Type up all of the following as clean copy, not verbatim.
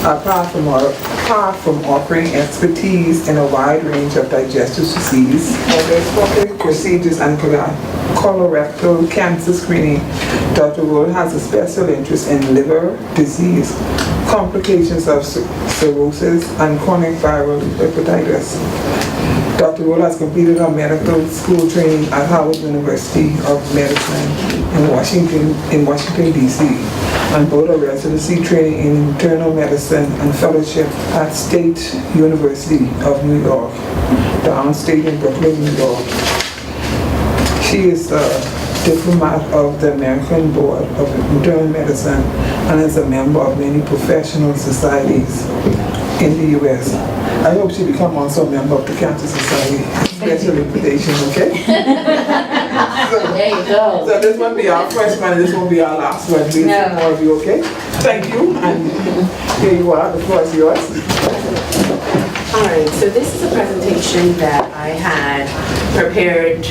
Apart from offering expertise in a wide range of digestive disease, endoscopic procedures, and colorectal cancer screening, Dr. Wood has a special interest in liver disease, complications of cirrhosis, and chronic viral hepatitis. Dr. Wood has completed her medical school training at Howard University of Medicine in Washington, D.C., and both a residency training in internal medicine and fellowship at State University of New York, downstate in Brooklyn, New York. She is a diplomat of the American Board of Internal Medicine and is a member of many professional societies in the U.S. I hope she becomes also a member of the Cancer Society. Special invitation, okay? There you go. So this won't be our first one, this won't be our last one. Please, No. more of you, okay? Thank you, and here you are, the floor is yours. All right, so this is a presentation that I had prepared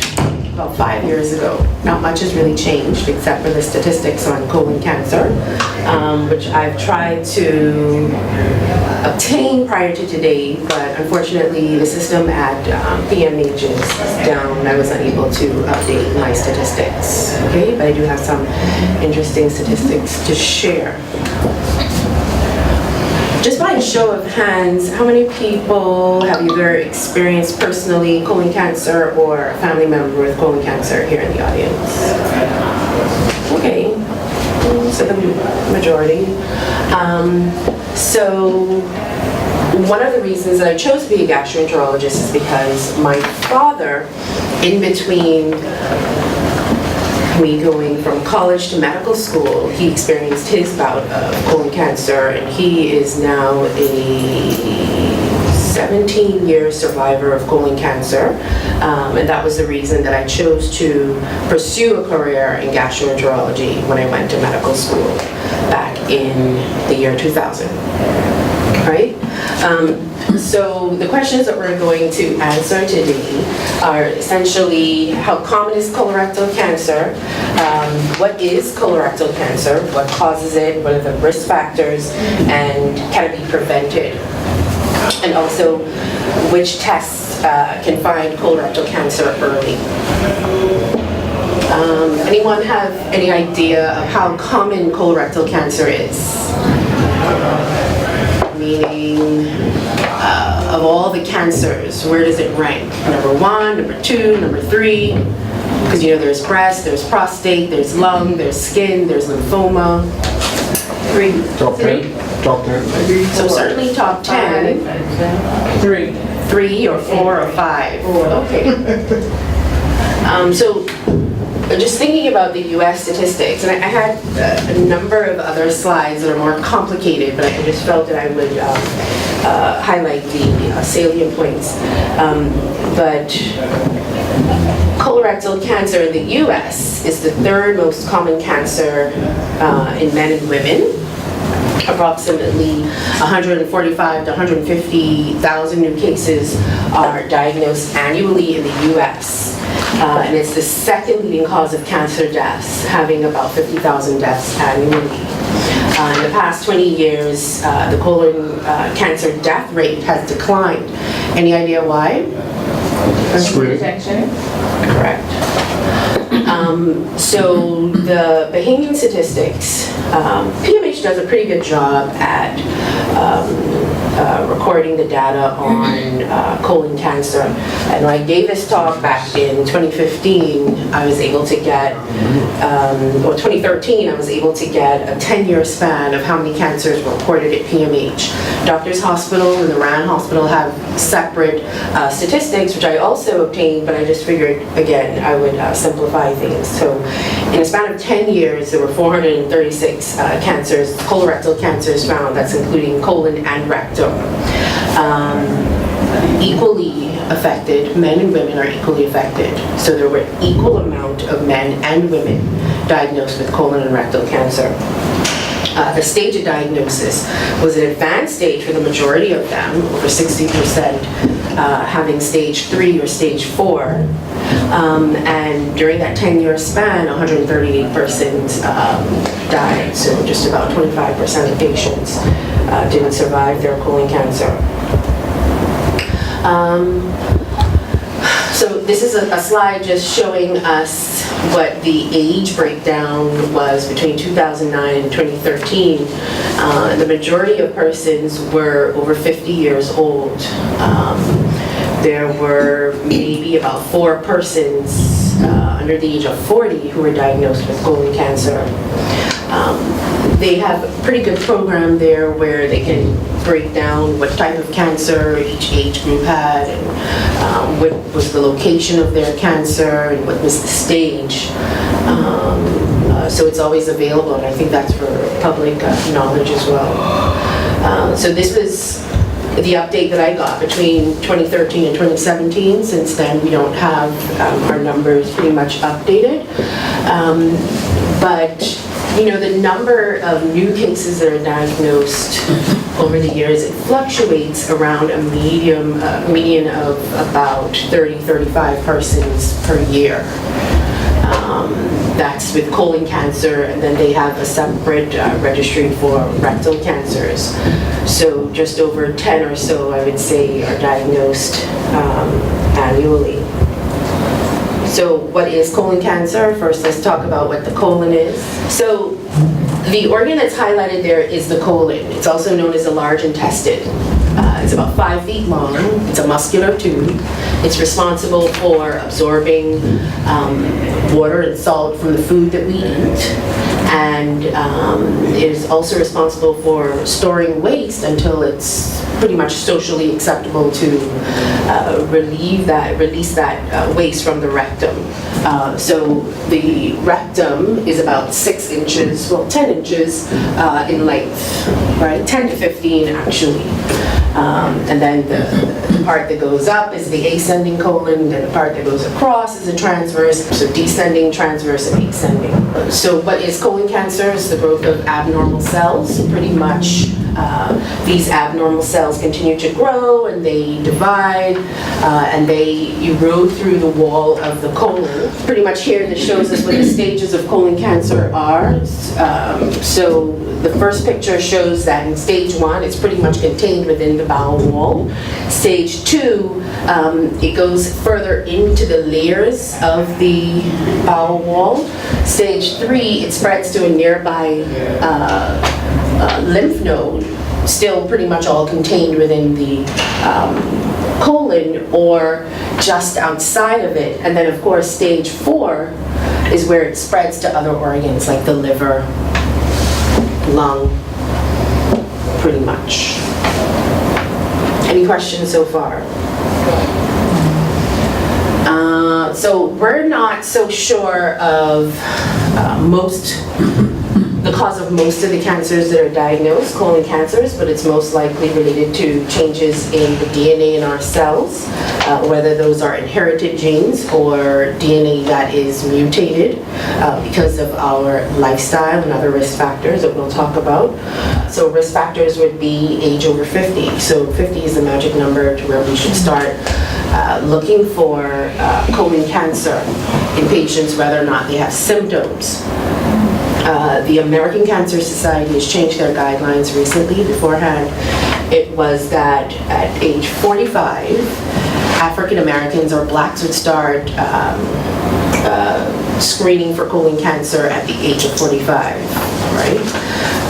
about 5 years ago. Not much has really changed except for the statistics on colon cancer, which I've tried to obtain prior to today, but unfortunately the system at PMH is down. I was unable to update my statistics, okay? But I do have some interesting statistics to share. Just by a show of hands, how many people have either experienced personally colon cancer or a family member with colon cancer here in the audience? Okay, so the majority. So one of the reasons that I chose to be a gastroenterologist is because my father, in between me going from college to medical school, he experienced his bout of colon cancer, and he is now a 17-year survivor of colon cancer, and that was the reason that I chose to pursue a career in gastroenterology when I went to medical school back in the year 2000, right? So the questions that we're going to answer today are essentially, how common is colorectal cancer? What is colorectal cancer? What causes it? What are the risk factors? And can it be prevented? And also, which tests can find colorectal cancer early? Anyone have any idea of how common colorectal cancer is? Meaning, of all the cancers, where does it rank? Number 1, number 2, number 3? Because you know there's breast, there's prostate, there's lung, there's skin, there's lymphoma. 3. Top 10. Top 10. So certainly top 10. 3 or 4 or 5. Okay. So just thinking about the US statistics, and I had a number of other slides that are more complicated, but I just felt that I would highlight the salient points. But colorectal cancer in the US is the 3rd most common cancer in men and women. Approximately 145 to 150,000 new cases are diagnosed annually in the US. And it's the 2nd leading cause of cancer deaths, having about 50,000 deaths annually. In the past 20 years, the colon cancer death rate has declined. Any idea why? Protection. Correct. So the Bahamian statistics, PMH does a pretty good job at recording the data on colon cancer. And when I gave this talk back in 2015, I was able to get, or 2013, I was able to get a 10-year span of how many cancers were reported at PMH. Doctors Hospital and the Rand Hospital have separate statistics, which I also obtained, but I just figured, again, I would simplify things. So in a span of 10 years, there were 436 cancers, colorectal cancers found. That's including colon and rectum. Equally affected, men and women are equally affected. So there were equal amount of men and women diagnosed with colon and rectal cancer. The stage of diagnosis was an advanced stage for the majority of them, over 60%, having stage 3 or stage 4. And during that 10-year span, 138 persons died, so just about 25% of patients didn't survive their colon cancer. So this is a slide just showing us what the age breakdown was between 2009 and 2013. The majority of persons were over 50 years old. There were maybe about 4 persons under the age of 40 who were diagnosed with colon cancer. They have a pretty good program there where they can break down what type of cancer each age group had, and what was the location of their cancer, and what was the stage. So it's always available, and I think that's for public knowledge as well. So this was the update that I got between 2013 and 2017. Since then, we don't have our numbers pretty much updated. But you know, the number of new cases that are diagnosed over the years, it fluctuates around a median of about 30-35 persons per year. That's with colon cancer, and then they have a separate registry for rectal cancers. So just over 10 or so, I would say, are diagnosed annually. So what is colon cancer? First, let's talk about what the colon is. So the organ that's highlighted there is the colon. It's also known as the large intestine. It's about 5 feet long. It's a muscular tube. It's responsible for absorbing water and salt from the food that we eat. And it is also responsible for storing waste until it's pretty much socially acceptable to release that waste from the rectum. So the rectum is about 6 inches, well 10 inches in length, right? 10 to 15 actually. And then the part that goes up is the ascending colon, and the part that goes across is the transverse, so descending, transverse, and ascending. So what is colon cancer? It's the growth of abnormal cells. Pretty much these abnormal cells continue to grow, and they divide, and they erode through the wall of the colon. Pretty much here this shows us what the stages of colon cancer are. So the first picture shows that in stage 1, it's pretty much contained within the bowel wall. Stage 2, it goes further into the layers of the bowel wall. Stage 3, it spreads to a nearby lymph node, still pretty much all contained within the colon or just outside of it. And then of course stage 4 is where it spreads to other organs like the liver, lung, pretty much. Any questions so far? So we're not so sure of the cause of most of the cancers that are diagnosed, colon cancers, but it's most likely related to changes in the DNA in our cells, whether those are inherited genes or DNA that is mutated because of our lifestyle and other risk factors that we'll talk about. So risk factors would be age over 50. So 50 is the magic number to where we should start looking for colon cancer in patients, whether or not they have symptoms. The American Cancer Society has changed their guidelines recently. Beforehand, it was that at age 45, African Americans or blacks would start screening for colon cancer at the age of 45, right?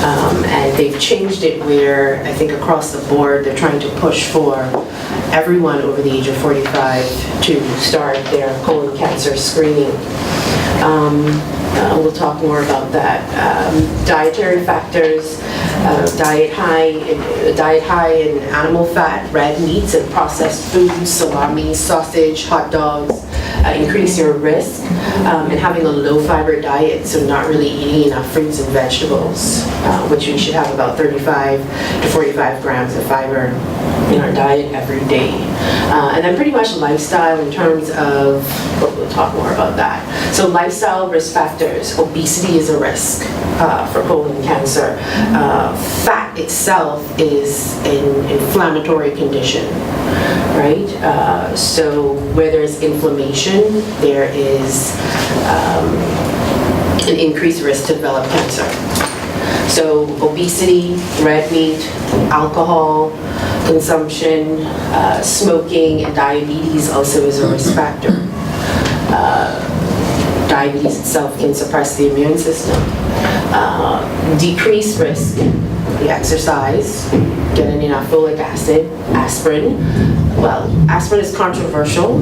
And they've changed it where I think across the board they're trying to push for everyone over the age of 45 to start their colon cancer screening. We'll talk more about that. Dietary factors, diet high in animal fat, red meats and processed foods, salami, sausage, hot dogs, increase your risk. And having a low fiber diet, so not really eating enough fruits and vegetables, which we should have about 35 to 45 grams of fiber in our diet every day. And then pretty much lifestyle in terms of, well, we'll talk more about that. So lifestyle risk factors, obesity is a risk for colon cancer. Fat itself is an inflammatory condition, right? So where there's inflammation, there is an increased risk to develop cancer. So obesity, red meat, alcohol consumption, smoking, and diabetes also is a risk factor. Diabetes itself can suppress the immune system. Decreased risk, the exercise, getting enough folic acid, aspirin. Well, aspirin is controversial.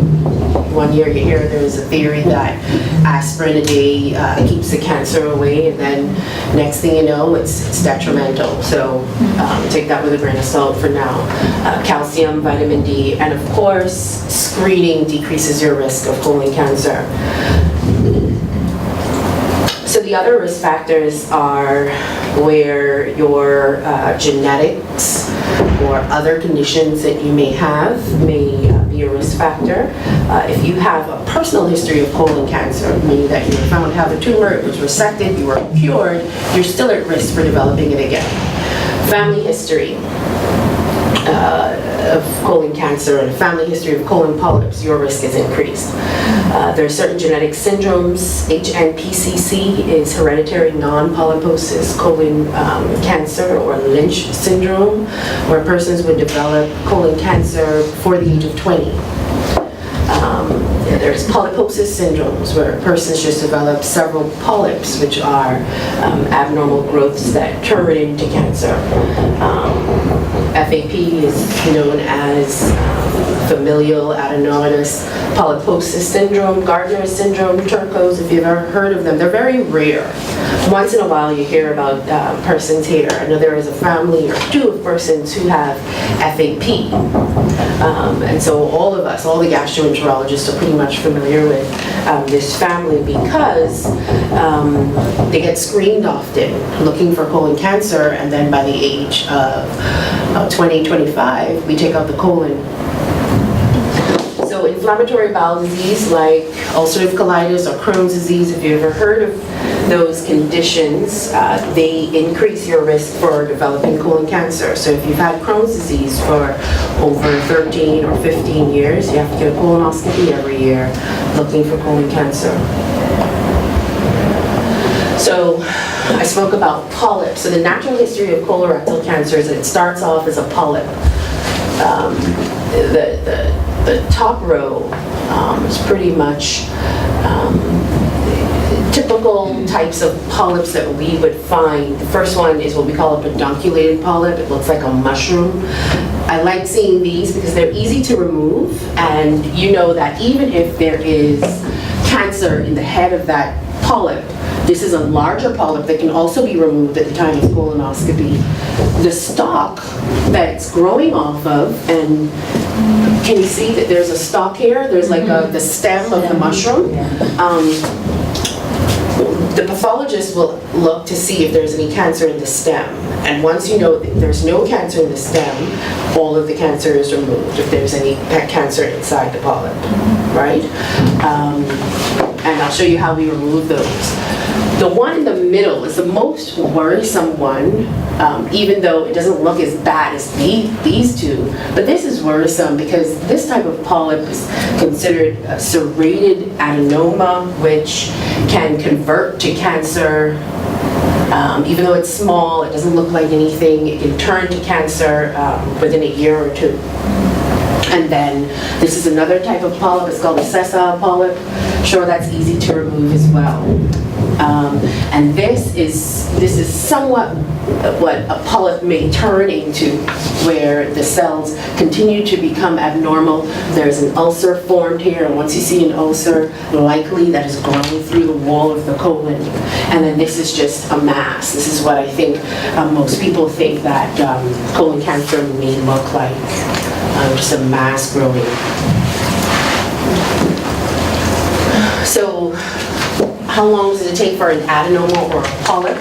One year you hear there's a theory that aspirin a day keeps the cancer away, and then next thing you know, it's detrimental. So take that with a grain of salt for now. Calcium, vitamin D, and of course, screening decreases your risk of colon cancer. So the other risk factors are where your genetics or other conditions that you may have may be a risk factor. If you have a personal history of colon cancer, meaning that you were found to have a tumor, it was resected, you were cured, you're still at risk for developing it again. Family history of colon cancer and a family history of colon polyps, your risk is increased. There are certain genetic syndromes. HNPCC is hereditary non-polyposis colon cancer, or Lynch syndrome, where persons would develop colon cancer before the age of 20. There's polyposis syndromes, where persons just develop several polyps, which are abnormal growths that turn into cancer. FAP is known as familial adenomatous polyposis syndrome, Gardner syndrome, Turcos, if you've ever heard of them. They're very rare. Once in a while you hear about persons here. I know there is a family or two of persons who have FAP. And so all of us, all the gastroenterologists are pretty much familiar with this family because they get screened often looking for colon cancer, and then by the age of 20, 25, we take out the colon. So inflammatory bowel disease like ulcerative colitis or Crohn's disease, if you've ever heard of those conditions, they increase your risk for developing colon cancer. So if you've had Crohn's disease for over 13 or 15 years, you have to get a colonoscopy every year looking for colon cancer. So I spoke about polyps. So the natural history of colorectal cancer is that it starts off as a polyp. The top row is pretty much typical types of polyps that we would find. The first one is what we call a pedunculated polyp. It looks like a mushroom. I like seeing these because they're easy to remove, and you know that even if there is cancer in the head of that polyp, this is a larger polyp that can also be removed at the time of colonoscopy. The stalk that it's growing off of, and can you see that there's a stalk here? There's like the stem of the mushroom. The pathologist will look to see if there's any cancer in the stem. And once you know that there's no cancer in the stem, all of the cancer is removed if there's any cancer inside the polyp, right? And I'll show you how we remove those. The one in the middle is the most worrisome one, even though it doesn't look as bad as these two. But this is worrisome because this type of polyp is considered a serrated adenoma, which can convert to cancer. Even though it's small, it doesn't look like anything, it can turn to cancer within a year or two. And then this is another type of polyp, it's called a sessile polyp. Sure, that's easy to remove as well. And this is somewhat what a polyp may turn into, where the cells continue to become abnormal. There's an ulcer formed here, and once you see an ulcer, likely that is growing through the wall of the colon. And then this is just a mass. This is what I think most people think that colon cancer may look like, just a mass growing. So how long does it take for an adenoma or a polyp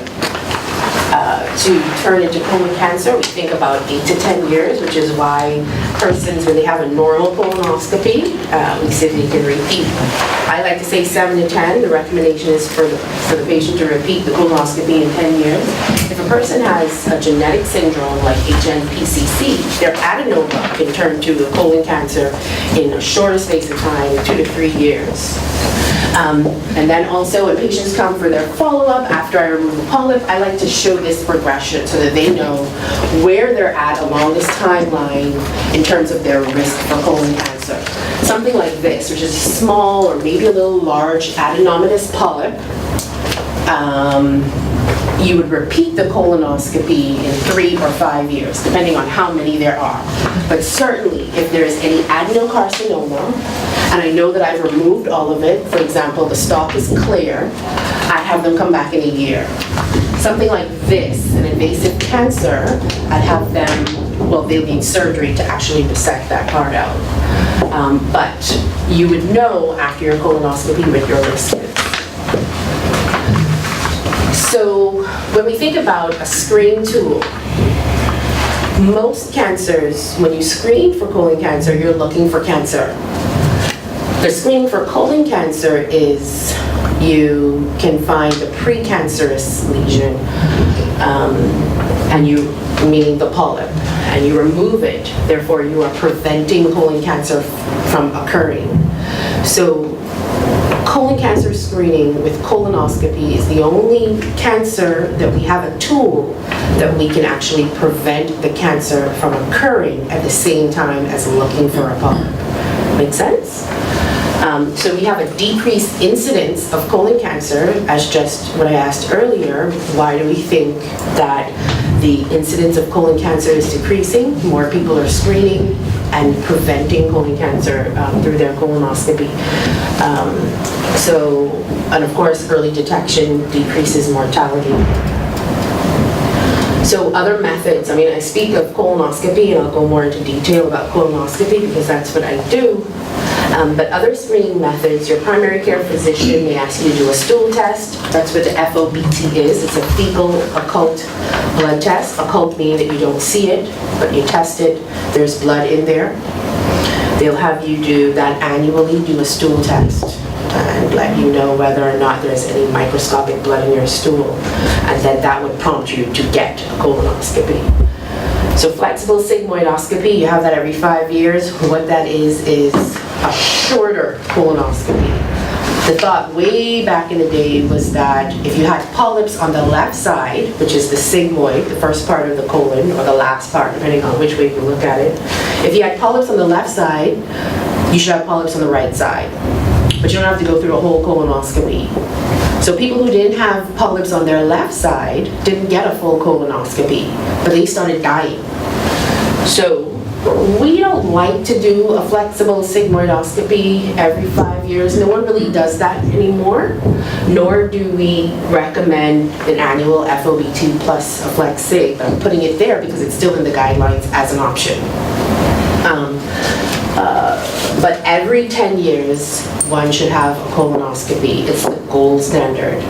to turn into colon cancer, we think about 8 to 10 years, which is why persons, when they have a normal colonoscopy, we say they can repeat. I like to say 7 to 10. The recommendation is for the patient to repeat the colonoscopy in 10 years. If a person has a genetic syndrome like HNPCC, their adenoma can turn to a colon cancer in a shorter space of time, 2 to 3 years. And then also when patients come for their follow-up after I remove a polyp, I like to show this progression so that they know where they're at along this timeline in terms of their risk for colon cancer. Something like this, which is a small or maybe a little large adenomatous polyp. You would repeat the colonoscopy in 3 or 5 years, depending on how many there are. But certainly, if there is any adenocarcinoma, and I know that I've removed all of it, for example, the stalk is clear, I have them come back in a year. Something like this, an invasive cancer, I'd have them, well, they'll need surgery to actually resect that part out. But you would know after your colonoscopy what your risk is. So when we think about a screening tool, most cancers, when you screen for colon cancer, you're looking for cancer. The screening for colon cancer is you can find a precancerous lesion, and you, meaning the polyp, and you remove it. Therefore, you are preventing colon cancer from occurring. So colon cancer screening with colonoscopy is the only cancer that we have a tool that we can actually prevent the cancer from occurring at the same time as looking for a polyp. Make sense? So we have a decreased incidence of colon cancer, as just what I asked earlier. Why do we think that the incidence of colon cancer is decreasing? More people are screening and preventing colon cancer through their colonoscopy. And of course, early detection decreases mortality. So other methods, I mean, I speak of colonoscopy, and I'll go more into detail about colonoscopy because that's what I do. But other screening methods, your primary care physician may ask you to do a stool test. That's what the FOBT is. It's a fecal occult blood test. Occult meaning that you don't see it, but you test it. There's blood in there. They'll have you do that annually, do a stool test, and let you know whether or not there's any microscopic blood in your stool. And then that would prompt you to get a colonoscopy. So flexible sigmoidoscopy, you have that every 5 years. What that is a shorter colonoscopy. The thought way back in the day was that if you had polyps on the left side, which is the sigmoid, the first part of the colon, or the last part, depending on which way you look at it, if you had polyps on the left side, you should have polyps on the right side. But you don't have to go through a whole colonoscopy. So people who didn't have polyps on their left side didn't get a full colonoscopy, but they started dying. So we don't like to do a flexible sigmoidoscopy every 5 years. No one really does that anymore, nor do we recommend an annual FOBT plus a flex sig. I'm putting it there because it's still in the guidelines as an option. But every 10 years, one should have a colonoscopy. It's the gold standard.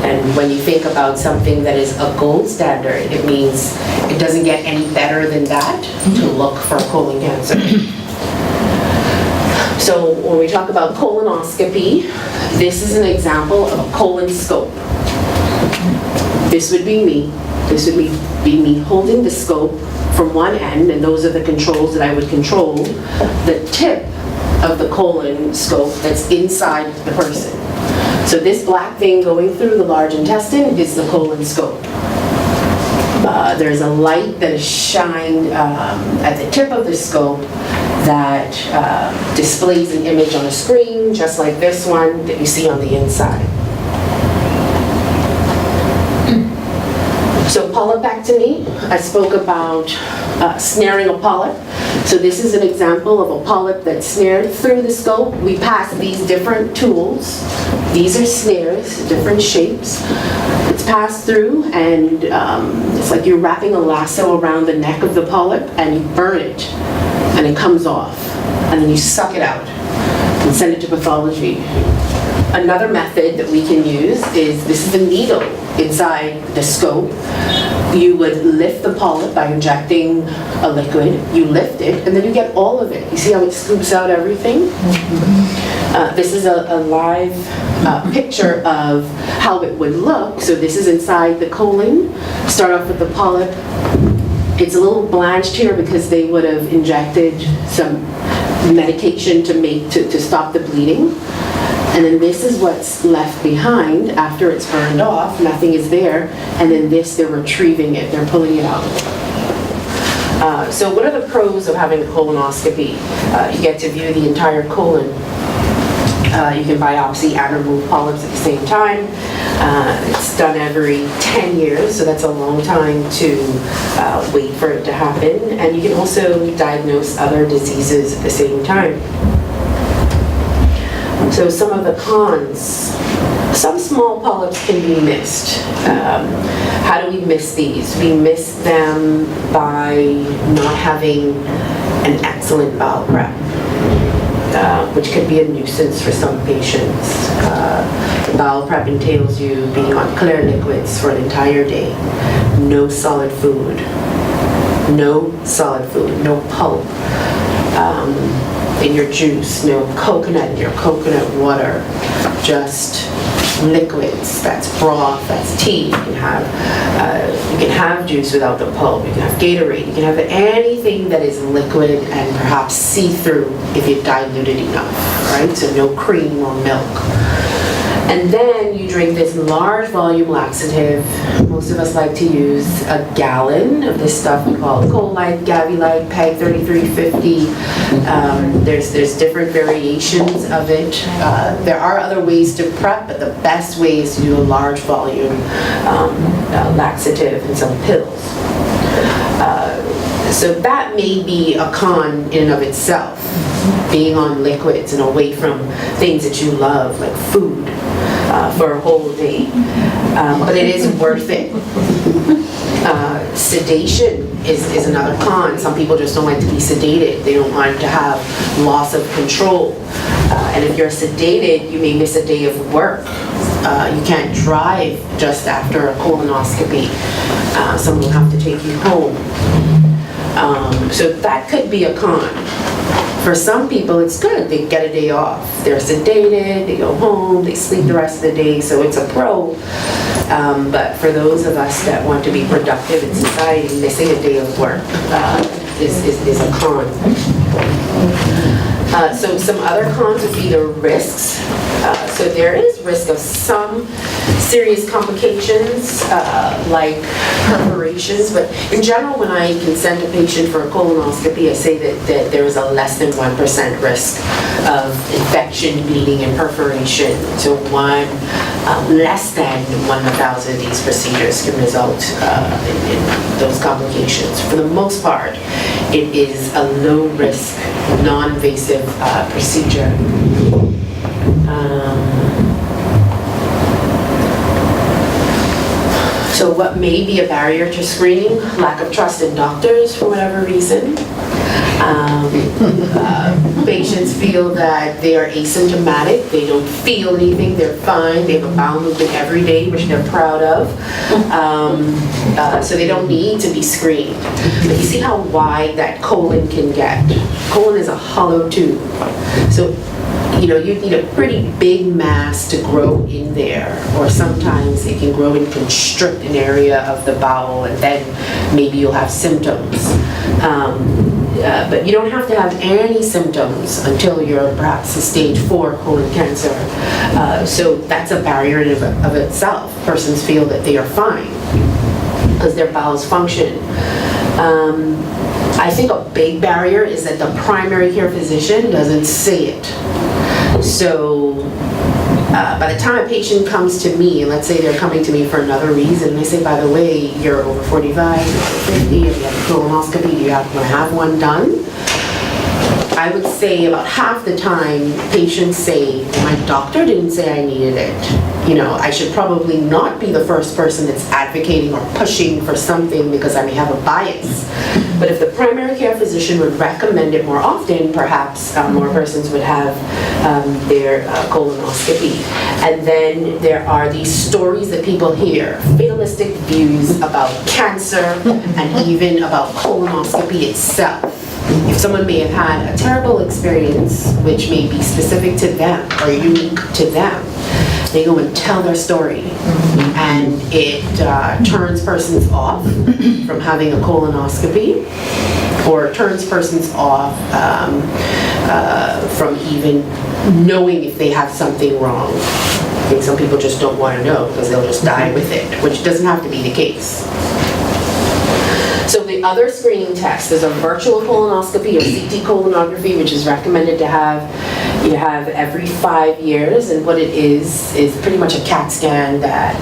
And when you think about something that is a gold standard, it means it doesn't get any better than that to look for colon cancer. So when we talk about colonoscopy, this is an example of a colon scope. This would be me. This would be me holding the scope from one end, and those are the controls that I would control the tip of the colon scope that's inside the person. So this black thing going through the large intestine is the colon scope. There's a light that is shined at the tip of the scope that displays an image on a screen, just like this one that you see on the inside. So polypectomy, I spoke about snaring a polyp. So this is an example of a polyp that's snared through the scope. We pass these different tools. These are snares, different shapes. It's passed through, and it's like you're wrapping a lasso around the neck of the polyp, and you burn it, and it comes off. And then you suck it out. And send it to pathology. Another method that we can use is, this is a needle inside the scope. You would lift the polyp by injecting a liquid. You lift it, and then you get all of it. You see how it scoops out everything? This is a live picture of how it would look. So this is inside the colon. Start off with the polyp. It's a little blanched here because they would have injected some medication to stop the bleeding. And then this is what's left behind after it's burned off. Nothing is there. And then this, they're retrieving it. They're pulling it out. So what are the pros of having a colonoscopy? You get to view the entire colon. You can biopsy and remove polyps at the same time. It's done every 10 years, so that's a long time to wait for it to happen. And you can also diagnose other diseases at the same time. So some of the cons, some small polyps can be missed. How do we miss these? We miss them by not having an excellent bowel prep, which could be a nuisance for some patients. Bowel prep entails you being on clear liquids for an entire day. No solid food. No solid food. No pulp in your juice. No coconut in your coconut water. Just liquids. That's broth. That's tea. You can have juice without the pulp. You can have Gatorade. You can have anything that is liquid and perhaps see-through if you dilute it enough, right? So no cream or milk. And then you drink this large volume laxative. Most of us like to use a gallon of this stuff we call Colite, Gavilite, PEG 3350. There's different variations of it. There are other ways to prep, but the best way is to do a large volume laxative and some pills. So that may be a con in and of itself, being on liquids and away from things that you love, like food, for a whole day. But it is worth it. Sedation is another con. Some people just don't like to be sedated. They don't want to have loss of control. And if you're sedated, you may miss a day of work. You can't drive just after a colonoscopy. Someone will have to take you home. So that could be a con. For some people, it's good. They get a day off. They're sedated, they go home, they sleep the rest of the day, so it's a pro. But for those of us that want to be productive in society, missing a day of work is a con. So some other cons would be the risks. So there is risk of some serious complications like perforations, but in general when I consent a patient for a colonoscopy, I say that there is a less than 1% risk of infection, bleeding, and perforation. So less than 1 in 1,000 of these procedures can result in those complications. For the most part, it is a low-risk, non-invasive procedure. So what may be a barrier to screening? Lack of trust in doctors for whatever reason. Patients feel that they are asymptomatic, they don't feel anything, they're fine, they have a bowel movement every day, which they're proud of. So they don't need to be screened. But you see how wide that colon can get. Colon is a hollow tube. So you need a pretty big mass to grow in there, or sometimes it can grow and constrict an area of the bowel, and then maybe you'll have symptoms. But you don't have to have any symptoms until you're perhaps a stage 4 colon cancer. So that's a barrier in of itself. Persons feel that they are fine because their bowels function. I think a big barrier is that the primary care physician doesn't say it. So by the time a patient comes to me, and let's say they're coming to me for another reason, and I say, by the way, you're over 45, you're over 50, and you have a colonoscopy, do you want to have one done? I would say about half the time, patients say, my doctor didn't say I needed it. You know, I should probably not be the first person that's advocating or pushing for something because I may have a bias. But if the primary care physician would recommend it more often, perhaps more persons would have their colonoscopy. And then there are these stories that people hear, fatalistic views about cancer and even about colonoscopy itself. If someone may have had a terrible experience, which may be specific to them or unique to them, they go and tell their story, and it turns persons off from having a colonoscopy, or turns persons off from even knowing if they have something wrong. I think some people just don't want to know because they'll just die with it, which doesn't have to be the case. So the other screening test is a virtual colonoscopy or CT colonography, which is recommended to have every 5 years. And what it is pretty much a CAT scan that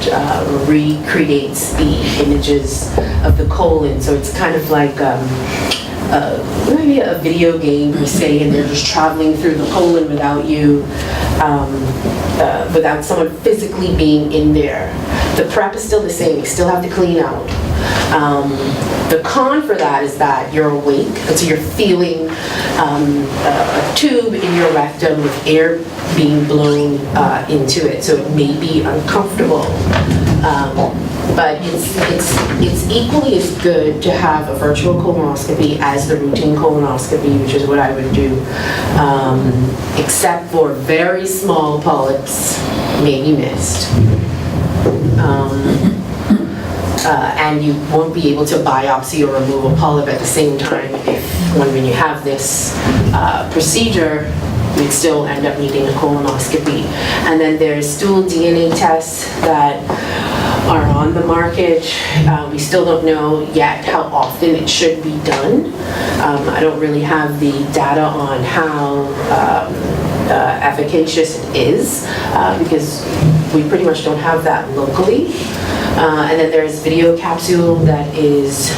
recreates the images of the colon. So it's kind of like maybe a video game per se, and they're just traveling through the colon without you, without someone physically being in there. The prep is still the same. You still have to clean out. The con for that is that you're awake, and so you're feeling a tube in your rectum with air being blown into it, so it may be uncomfortable. But it's equally as good to have a virtual colonoscopy as the routine colonoscopy, which is what I would do, except for very small polyps may be missed. And you won't be able to biopsy or remove a polyp at the same time when you have this procedure. You'd still end up needing a colonoscopy. And then there's stool DNA tests that are on the market. We still don't know yet how often it should be done. I don't really have the data on how efficacious it is because we pretty much don't have that locally. And then there's video capsule that is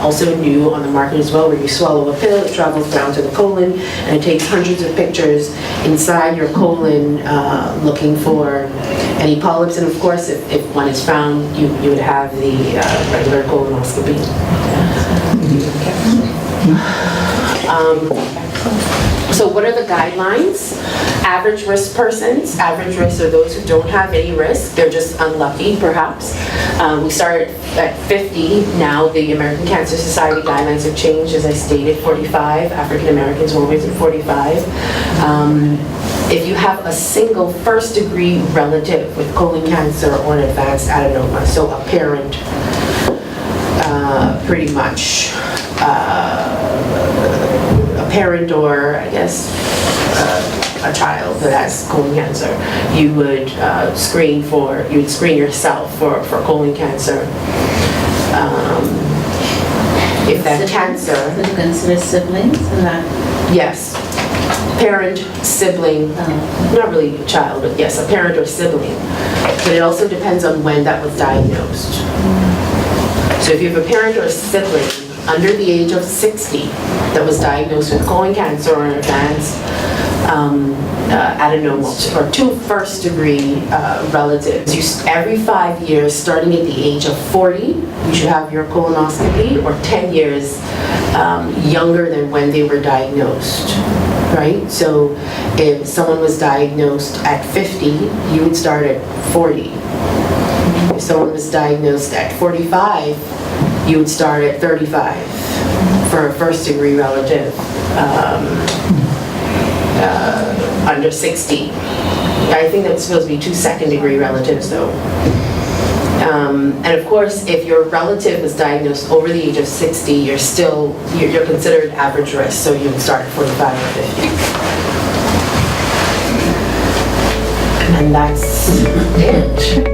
also new on the market as well, where you swallow a pill, it travels down to the colon, and it takes hundreds of pictures inside your colon looking for any polyps. And of course, if one is found, you would have the regular colonoscopy. So what are the guidelines? Average risk persons. Average risk are those who don't have any risk. They're just unlucky, perhaps. We start at 50. Now the American Cancer Society guidelines have changed, as I stated, 45. African Americans were always at 45. If you have a single first-degree relative with colon cancer or an advanced adenoma, so a parent, pretty much, a parent or, I guess, a child that has colon cancer, you would screen yourself for colon cancer. If that cancer... Would you consider siblings in that? Yes. Parent, sibling, not really a child, but yes, a parent or sibling. But it also depends on when that was diagnosed. So if you have a parent or a sibling under the age of 60 that was diagnosed with colon cancer or an advanced adenoma, or two first-degree relatives, every 5 years, starting at the age of 40, you should have your colonoscopy, or 10 years younger than when they were diagnosed, right? So if someone was diagnosed at 50, you would start at 40. If someone was diagnosed at 45, you would start at 35 for a first-degree relative. Under 60. I think that's supposed to be 2 second-degree relatives, though. And of course, if your relative was diagnosed over the age of 60, you're considered average risk, so you would start at 45 or 50. And that's it.